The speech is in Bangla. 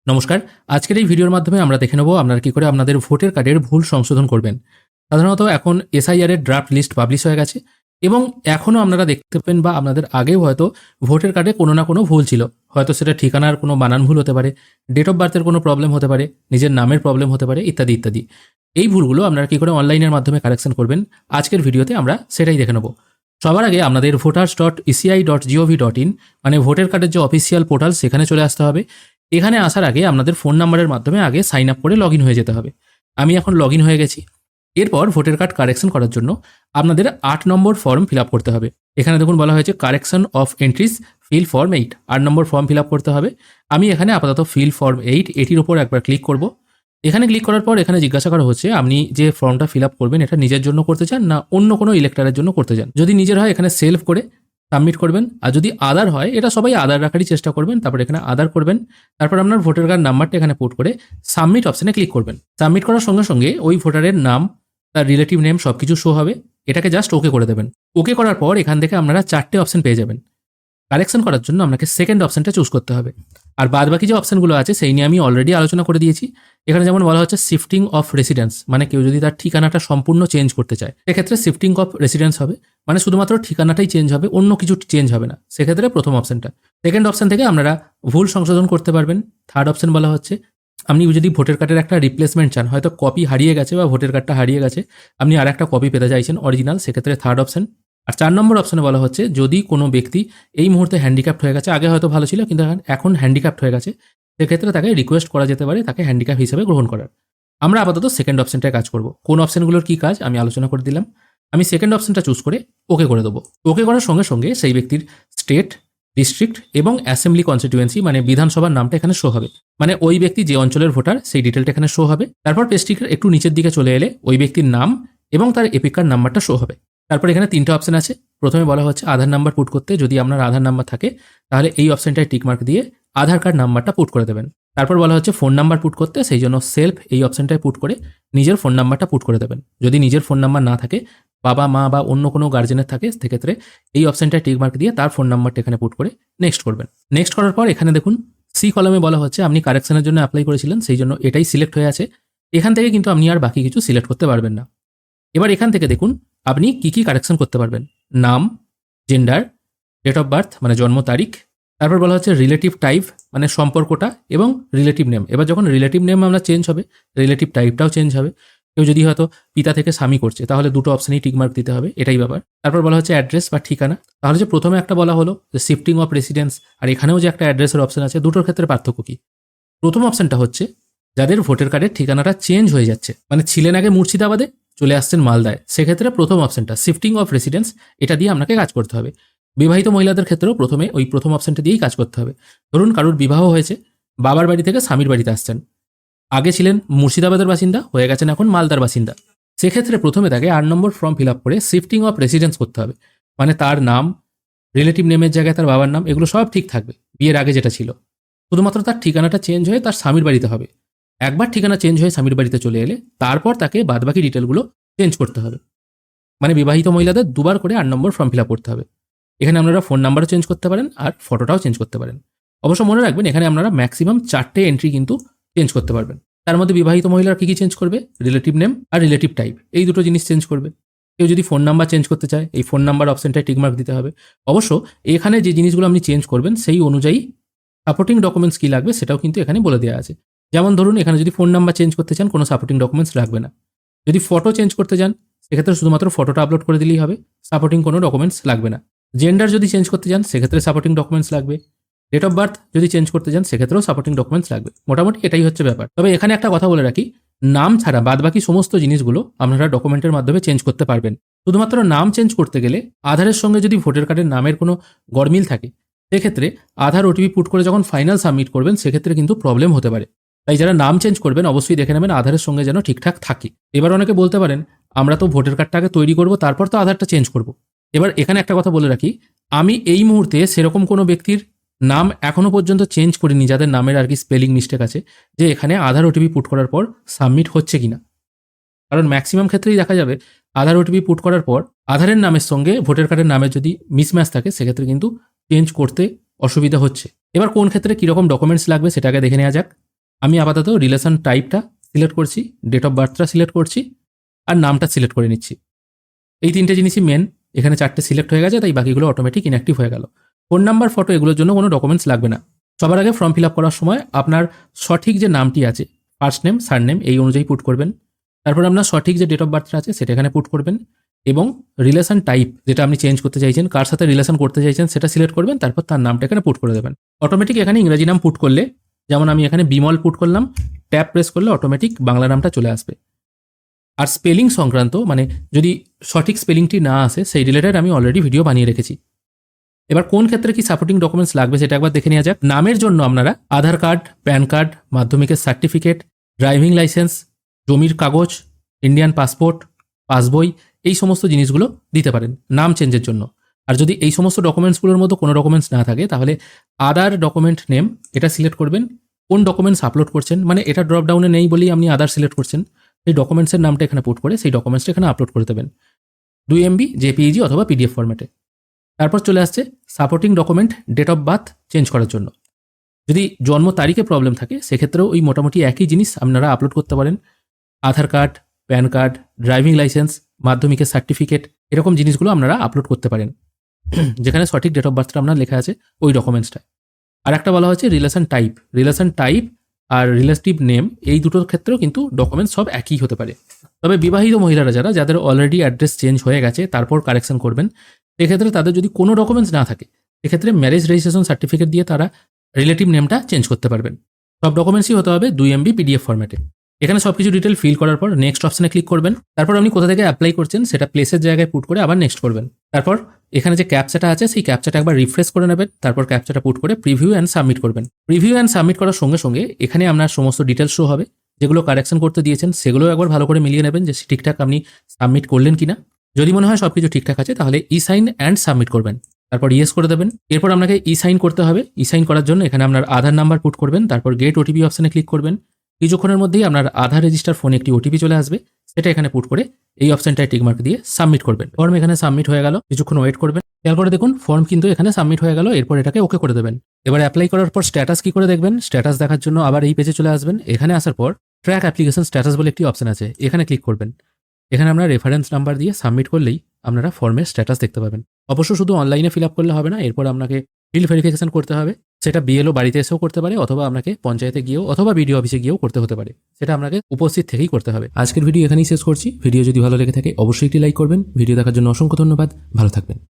নমস্কার। আজকের এই ভিডিওর মাধ্যমে আমরা দেখে নেব আপনারা কি করে আপনাদের ভোটার কার্ডের ভুল সংশোধন করবেন। সাধারণত এখন এসআইআর এর ড্রাফট লিস্ট পাবলিশ হয়ে গেছে এবং এখনও আপনারা দেখতে পেন বা আপনাদের আগেও হয়তো ভোটার কার্ডে কোনো না কোনো ভুল ছিল। হয়তো সেটা ঠিকানার কোনো বানান ভুল হতে পারে, ডেট অফ বার্থের কোনো প্রবলেম হতে পারে, নিজের নামের প্রবলেম হতে পারে, ইত্যাদি ইত্যাদি। এই ভুলগুলো আপনারা কি করে অনলাইনের মাধ্যমে কারেকশন করবেন আজকের ভিডিওতে আমরা সেটাই দেখে নেব। সবার আগে আপনাদের voters.eci.gov.in মানে ভোটার কার্ডের যে অফিসিয়াল পোর্টাল সেখানে চলে আসতে হবে। এখানে আসার আগে আপনাদের ফোন নাম্বারের মাধ্যমে আগে সাইন আপ করে লগ ইন হয়ে যেতে হবে। আমি এখন লগ ইন হয়ে গেছি। এরপর ভোটার কার্ড কারেকশন করার জন্য আপনাদের 8 নম্বর ফর্ম ফিল আপ করতে হবে। এখানে দেখুন বলা হয়েছে correction of entries feel form 8, 8 number form fill up করতে হবে। আমি এখানে আপাতত ফিল ফর্ম 8 এটির উপর একবার ক্লিক করব। এখানে ক্লিক করার পর এখানে জিজ্ঞাসা করা হচ্ছে আপনি যে ফর্মটা ফিল আপ করবেন এটা নিজের জন্য করতে চান না অন্য কোনো ইলেক্টরের জন্য করতে চান। যদি নিজের হয় এখানে সেলফ করে সাবমিট করবেন, আর যদি আদার হয় এটা সবাই আদার রাখারই চেষ্টা করবেন। তারপর এখানে আদার করবেন, তারপর আপনার ভোটার কার্ড নাম্বারটা এখানে পুট করে সাবমিট অপশানে ক্লিক করবেন। সাবমিট করার সঙ্গে সঙ্গে ওই ভোটারের নাম, তার রিলেটিভ নেম সব কিছু শো হবে। এটাকে জাস্ট ওকে করে দেবেন। ওকে করার পর এখান থেকে আপনারা 4টে অপশন পেয়ে যাবেন। কারেকশন করার জন্য আপনাকে সেকেন্ড অপশনটা চুজ করতে হবে। আর বাদ বাকি যে অপশনগুলো আছে সেই নিয়ে আমি অলরেডি আলোচনা করে দিয়েছি। এখানে যেমন বলা হচ্ছে শিফটিং অফ রেসিডেন্স, মানে কেউ যদি তার ঠিকানাটা সম্পূর্ণ চেঞ্জ করতে চায় সেক্ষেত্রে শিফটিং অফ রেসিডেন্স হবে, মানে শুধুমাত্র ঠিকানাটাই চেঞ্জ হবে, অন্য কিছু চেঞ্জ হবে না। সেক্ষেত্রে প্রথম অপশনটা। সেকেন্ড অপশন থেকে আপনারা ভুল সংশোধন করতে পারবেন। থার্ড অপশন বলা হচ্ছে আপনি যদি ভোটার কার্ডের একটা রিপ্লেসমেন্ট চান, হয়তো কপি হারিয়ে গেছে বা ভোটার কার্ডটা হারিয়ে গেছে, আপনি আর একটা কপি পেতে চাইছেন অরিজিনাল, সেক্ষেত্রে থার্ড অপশন। আর 4 নম্বর অপশনে বলা হচ্ছে যদি কোনো ব্যক্তি এই মুহূর্তে হ্যান্ডিক্যাপ্ট হয়ে গেছে, আগে হয়তো ভালো ছিল কিন্তু এখন হ্যান্ডিক্যাপ্ট হয়ে গেছে, সেক্ষেত্রে তাকে রিকোয়েস্ট করা যেতে পারে তাকে হ্যান্ডিক্যাপ হিসেবে গ্রহণ করার। আমরা আপাতত সেকেন্ড অপশনটায় কাজ করব। কোন অপশনগুলোর কি কাজ আমি আলোচনা করে দিলাম। আমি সেকেন্ড অপশনটা চুজ করে ওকে করে দেবো। ওকে করার সঙ্গে সঙ্গে সেই ব্যক্তির স্টেট, ডিস্ট্রিক্ট এবং অ্যাসেম্বলি কনস্টিটিউয়েন্সি মানে বিধানসভার নামটা এখানে শো হবে। মানে ওই ব্যক্তি যে অঞ্চলের ভোটার সেই ডিটেলটা এখানে শো হবে। তারপর পেজটির একটু নিচের দিকে চলে এলে ওই ব্যক্তির নাম এবং তার এপিক কার্ড নাম্বারটা শো হবে। তারপর এখানে 3টে অপশন আছে। প্রথমে বলা হচ্ছে আধার নাম্বার পুট করতে। যদি আপনার আধার নাম্বার থাকে তাহলে এই অপশনটায় টিকমার্ক দিয়ে আধার কার্ড নাম্বারটা পুট করে দেবেন। তারপর বলা হচ্ছে ফোন নাম্বার পুট করতে, সেই জন্য সেলফ এই অপশনটায় পুট করে নিজের ফোন নাম্বারটা পুট করে দেবেন। যদি নিজের ফোন নাম্বার না থাকে, বাবা মা বা অন্য কোনো গার্জেনের থাকে, সেক্ষেত্রে এই অপশনটায় টিকমার্ক দিয়ে তার ফোন নাম্বারটা এখানে পুট করে নেক্সট করবেন। নেক্সট করার পর এখানে দেখুন সি কলমে বলা হচ্ছে আপনি কারেকশনের জন্য অ্যাপ্লাই করেছিলেন, সেই জন্য এটাই সিলেক্ট হয়ে আছে। এখান থেকে কিন্তু আপনি আর বাকি কিছু সিলেক্ট করতে পারবেন না। এবার এখান থেকে দেখুন আপনি কি কি কারেকশন করতে পারবেন। নাম, জেন্ডার, ডেট অফ বার্থ মানে জন্ম তারিখ, তারপর বলা হচ্ছে রিলেটিভ টাইপ মানে সম্পর্কটা এবং রিলেটিভ নেম। এবার যখন রিলেটিভ নেম আমরা চেঞ্জ হবে রিলেটিভ টাইপটাও চেঞ্জ হবে। কেউ যদি হয়তো পিতা থেকে স্বামী করছে তাহলে দুটো অপশনেই টিকমার্ক দিতে হবে, এটাই ব্যাপার। তারপর বলা হচ্ছে অ্যাড্রেস বা ঠিকানা। তাহলে যে প্রথমে একটা বলা হলো যে শিফটিং অফ রেসিডেন্স, আর এখানেও যে একটা অ্যাড্রেসের অপশন আছে, দুটোর ক্ষেত্রে পার্থক্য কি? প্রথম অপশনটা হচ্ছে যাদের ভোটার কার্ডের ঠিকানাটা চেঞ্জ হয়ে যাচ্ছে, মানে ছিলেন আগে মুর্শিদাবাদে চলে আসছেন মালদায়, সেক্ষেত্রে প্রথম অপশনটা শিফটিং অফ রেসিডেন্স, এটা দিয়ে আপনাকে কাজ করতে হবে। বিবাহিত মহিলাদের ক্ষেত্রেও প্রথমে ওই প্রথম অপশনটা দিয়েই কাজ করতে হবে। ধরুন কারোর বিবাহ হয়েছে, বাবার বাড়ি থেকে স্বামীর বাড়িতে আসছেন, আগে ছিলেন মুর্শিদাবাদের বাসিন্দা, হয়ে গেছেন এখন মালদার বাসিন্দা, সেক্ষেত্রে প্রথমে তাকে 8 নম্বর ফর্ম ফিল আপ করে শিফটিং অফ রেসিডেন্স করতে হবে। মানে তার নাম, রিলেটিভ নেমের জায়গায় তার বাবার নাম, এগুলো সব ঠিক থাকবে বিয়ের আগে যেটা ছিল, শুধুমাত্র তার ঠিকানাটা চেঞ্জ হয়ে তার স্বামীর বাড়িতে হবে। একবার ঠিকানা চেঞ্জ হয়ে স্বামীর বাড়িতে চলে এলে তারপর তাকে বাদবাকি ডিটেলগুলো চেঞ্জ করতে হবে। মানে বিবাহিত মহিলাদের দুবার করে 8 নম্বর ফর্ম ফিল আপ করতে হবে। এখানে আপনারা ফোন নাম্বারও চেঞ্জ করতে পারেন আর ফটোটাও চেঞ্জ করতে পারেন। অবশ্য মনে রাখবেন এখানে আপনারা ম্যাক্সিমাম 4টে এন্ট্রি কিন্তু চেঞ্জ করতে পারবেন। তার মধ্যে বিবাহিত মহিলার কী চেঞ্জ করবে? রিলেটিভ নেম আর রিলেটিভ টাইপ, এই দুটো জিনিস চেঞ্জ করবে। কেউ যদি ফোন নাম্বার চেঞ্জ করতে চায় এই ফোন নাম্বার অপশনটায় টিকমার্ক দিতে হবে। অবশ্য এখানে যে জিনিসগুলো আপনি চেঞ্জ করবেন সেই অনুযায়ী সাপোর্টিং ডকুমেন্টস কী লাগবে সেটাও কিন্তু এখানে বলে দেওয়া আছে। যেমন ধরুন এখানে যদি ফোন নাম্বার চেঞ্জ করতে চান কোনো সাপোর্টিং ডকুমেন্টস লাগবে না। যদি ফটো চেঞ্জ করতে চান সেক্ষেত্রে শুধুমাত্র ফটোটা আপলোড করে দিলেই হবে, সাপোর্টিং কোনো ডকুমেন্টস লাগবে না। জেন্ডার যদি চেঞ্জ করতে চান সেক্ষেত্রে সাপোর্টিং ডকুমেন্টস লাগবে। ডেট অফ বার্থ যদি চেঞ্জ করতে চান সেক্ষেত্রেও সাপোর্টিং ডকুমেন্টস লাগবে। মোটামুটি এটাই হচ্ছে ব্যাপার। তবে এখানে একটা কথা বলে রাখি, নাম ছাড়া বাদবাকি সমস্ত জিনিসগুলো আপনারা ডকুমেন্টের মাধ্যমে চেঞ্জ করতে পারবেন। শুধুমাত্র নাম চেঞ্জ করতে গেলে আধারের সঙ্গে যদি ভোটার কার্ডের নামের কোনো গরমিল থাকে সেক্ষেত্রে আধার ওটিপি পুট করে যখন ফাইনাল সাবমিট করবেন সেক্ষেত্রে কিন্তু প্রবলেম হতে পারে। তাই যারা নাম চেঞ্জ করবেন অবশ্যই দেখে নেবেন আধারের সঙ্গে যেন ঠিকঠাক থাকে। এবার অনেকে বলতে পারেন আমরা তো ভোটার কার্ডটাকে তৈরি করব তারপর তো আধারটা চেঞ্জ করব। এবার এখানে একটা কথা বলে রাখি, আমি এই মুহূর্তে সেরকম কোনো ব্যক্তির নাম এখনো পর্যন্ত চেঞ্জ করিনি যাদের নামের আর কি স্পেলিং মিস্টেক আছে, যে এখানে আধার ওটিপি পুট করার পর সাবমিট হচ্ছে কিনা। কারণ ম্যাক্সিমাম ক্ষেত্রেই দেখা যাবে আধার ওটিপি পুট করার পর আধারের নামের সঙ্গে ভোটার কার্ডের নামের যদি মিসম্যাচ থাকে সেক্ষেত্রে কিন্তু চেঞ্জ করতে অসুবিধা হচ্ছে। এবার কোন ক্ষেত্রে কীরকম ডকুমেন্টস লাগবে সেটাকে দেখে নেওয়া যাক। আমি আপাতত রিলেশন টাইপটা সিলেক্ট করছি, ডেট অফ বার্থটা সিলেক্ট করছি, আর নামটা সিলেক্ট করে নিচ্ছি। এই 3টে জিনিসই মেন। এখানে 4টে সিলেক্ট হয়ে গেছে, তাই বাকিগুলো অটোমেটিক ইনঅ্যাক্টিভ হয়ে গেল। ফোন নাম্বার, ফটো এগুলোর জন্য কোনো ডকুমেন্টস লাগবে না। সবার আগে ফর্ম ফিল আপ করার সময় আপনার সঠিক যে নামটি আছে, ফার্স্ট নেম সারনেম এই অনুযায়ী পুট করবেন। তারপর আপনার সঠিক যে ডেট অফ বার্থটা আছে সেটা এখানে পুট করবেন, এবং রিলেশন টাইপ যেটা আপনি চেঞ্জ করতে চাইছেন, কার সাথে রিলেশন করতে চাইছেন সেটা সিলেক্ট করবেন। তারপর তার নামটা এখানে পুট করে দেবেন। অটোমেটিক এখানে ইংরেজি নাম পুট করলে, যেমন আমি এখানে বিমল পুট করলাম, ট্যাব প্রেস করলে অটোমেটিক বাংলা নামটা চলে আসবে। আর স্পেলিং সংক্রান্ত, মানে যদি সঠিক স্পেলিংটি না আসে সেই রিলেটেড আমি অলরেডি ভিডিও বানিয়ে রেখেছি। এবার কোন ক্ষেত্রে কি সাপোর্টিং ডকুমেন্টস লাগবে সেটা একবার দেখে নেওয়া যাক। নামের জন্য আপনারা আধার কার্ড, প্যান কার্ড, মাধ্যমিকের সার্টিফিকেট, ড্রাইভিং লাইসেন্স, জমির কাগজ, ইন্ডিয়ান পাসপোর্ট, পাসবই এই সমস্ত জিনিসগুলো দিতে পারেন নাম চেঞ্জের জন্য। আর যদি এই সমস্ত ডকুমেন্টসগুলোর মধ্যে কোনো ডকুমেন্টস না থাকে তাহলে আদার ডকুমেন্ট নেম এটা সিলেক্ট করবেন। কোন ডকুমেন্টস আপলোড করছেন, মানে এটা ড্রপ ডাউনে নেই বলেই আপনি আদার সিলেক্ট করছেন, সেই ডকুমেন্টসের নামটা এখানে পুট করে সেই ডকুমেন্টসটা এখানে আপলোড করে দেবেন 2 MB, জেপিইজি অথবা পিডিএফ ফরম্যাটে। তারপর চলে আসছে supporting document date of birth change করার জন্য। যদি জন্ম তারিখে প্রবলেম থাকে সেক্ষেত্রেও ওই মোটামুটি একই জিনিস আপনারা আপলোড করতে পারেন। Aadhaar card, PAN card, driving licence, মাধ্যমিকের সার্টিফিকেট এরকম জিনিসগুলো আপনারা আপলোড করতে পারেন, যেখানে সঠিক ডেট অফ বার্থটা আপনার লেখা আছে ওই ডকুমেন্টসটা। আর একটা বলা হয়েছে রিলেশন টাইপ। রিলেশন টাইপ আর রিলেটিভ নেম এই দুটোর ক্ষেত্রেও কিন্তু ডকুমেন্টস সব একই হতে পারে। তবে বিবাহিত মহিলারা যাদের অলরেডি অ্যাড্রেস চেঞ্জ হয়ে গেছে তারপর কারেকশন করবেন, সেক্ষেত্রে তাদের যদি কোনো ডকুমেন্টস না থাকে সেক্ষেত্রে ম্যারেজ রেজিস্ট্রেশন সার্টিফিকেট দিয়ে তারা রিলেটিভ নেমটা চেঞ্জ করতে পারবেন। সব ডকুমেন্টসই হতে হবে 2 MB পিডিএফ ফরম্যাটে। এখানে সবকিছু ডিটেল ফিল করার পর নেক্সট অপশনে ক্লিক করবেন। তারপর আপনি কোথা থেকে অ্যাপ্লাই করছেন সেটা প্লেসের জায়গায় পুট করে আবার নেক্সট করবেন। তারপর এখানে যে ক্যাপচাটা আছে সেই ক্যাপচাটা একবার রিফ্রেশ করে নেবেন। তারপর ক্যাপচাটা পুট করে প্রিভিউ অ্যান্ড সাবমিট করবেন। প্রিভিউ অ্যান্ড সাবমিট করার সঙ্গে সঙ্গে এখানে আপনার সমস্ত ডিটেলস শো হবে, যেগুলো কারেকশন করতে দিয়েছেন সেগুলো একবার ভালো করে মিলিয়ে নেবেন যে ঠিকঠাক আপনি সাবমিট করলেন কিনা। যদি মনে হয় সবকিছু ঠিকঠাক আছে তাহলে ই সাইন অ্যান্ড সাবমিট করবেন। তারপর ইয়েস করে দেবেন। এরপর আপনাকে ই সাইন করতে হবে। ই সাইন করার জন্য এখানে আপনার আধার নাম্বার পুট করবেন। তারপর গেট ওটিপি অপশনে ক্লিক করবেন। কিছুক্ষণের মধ্যেই আপনার আধার রেজিস্টার ফোনে একটি ওটিপি চলে আসবে, সেটা এখানে পুট করে এই অপশনটায় টিকমার্ক দিয়ে সাবমিট করবেন। ফর্ম এখানে সাবমিট হয়ে গেল, কিছুক্ষণ ওয়েট করবেন। তারপরে দেখুন ফর্ম কিন্তু এখানে সাবমিট হয়ে গেল। এরপর এটাকে ওকে করে দেবেন। এবার অ্যাপ্লাই করার পর স্ট্যাটাস কি করে দেখবেন, স্ট্যাটাস দেখার জন্য আবার এই পেজে চলে আসবেন। এখানে আসার পর ট্র্যাক অ্যাপ্লিকেশন স্ট্যাটাস বলে একটি অপশন আছে, এখানে ক্লিক করবেন। এখানে আপনার রেফারেন্স নাম্বার দিয়ে সাবমিট করলেই আপনারা ফর্মের স্ট্যাটাস দেখতে পাবেন। অবশ্য শুধু অনলাইনে ফিল আপ করলে হবে না, এরপর আপনাকে ফিল্ড ভেরিফিকেশন করতে হবে। সেটা বিএলও বাড়িতে এসেও করতে পারে, অথবা আপনাকে পঞ্চায়েতে গিয়েও অথবা বিডিও অফিসে গিয়েও করতে হতে পারে। সেটা আপনাকে উপস্থিত থেকেই করতে হবে। আজকের ভিডিও এখানেই শেষ করছি। ভিডিও যদি ভালো লেগে থাকে অবশ্যই একটি লাইক করবেন। ভিডিও দেখার জন্য অসংখ্য ধন্যবাদ। ভালো থাকবেন।